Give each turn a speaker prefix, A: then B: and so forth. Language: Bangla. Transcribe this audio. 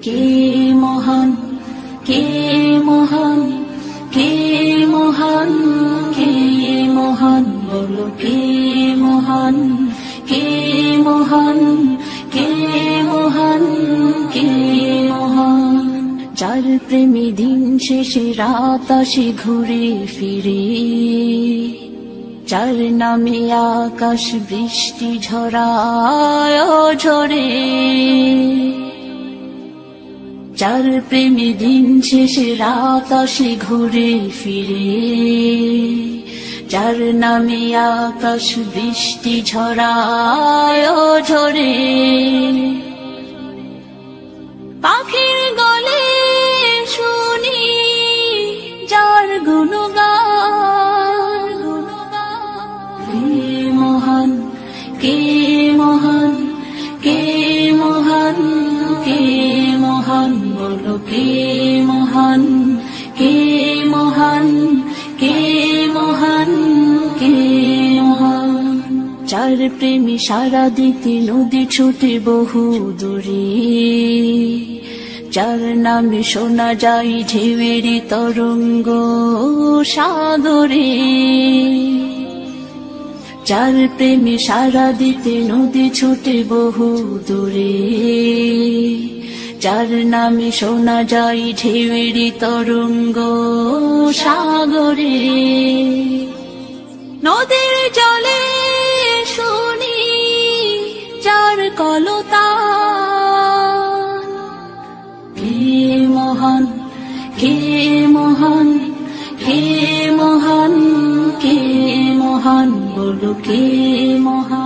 A: কে মহান, কে মহান, কে মহান, কে মহান, বলো কে মহান, কে মহান, কে মহান, কে মহান। যার প্রেমে দিন শেষে রাত আসে ঘুরে ফিরে, যার নামে আকাশ বৃষ্টি ঝরায় ঝরে, যার প্রেমে দিন শেষে রাত আসে ঘুরে ফিরে, যার নামে আকাশ বৃষ্টি ঝরায় ঝরে। পাখির গলে শুনি যার গুণগান, কে মহান, কে মহান, কে মহান, কে মহান, বলো কে মহান, কে মহান, কে মহান, কে মহান। যার প্রেমে সারা দিতে নদী ছুটে বহু দূরে, যার নামে শোনা যায় ঢেউয়ের তরঙ্গ সাগরে, যার প্রেমে সারা দিতে নদী ছুটে বহু দূরে, যার নামে শোনা যায় ঢেউয়ের তরঙ্গ সাগরে। নদীর জলে শুনি যার কলতান, কে মহান, কে মহান, কে মহান, কে মহান, বলো কে মহান।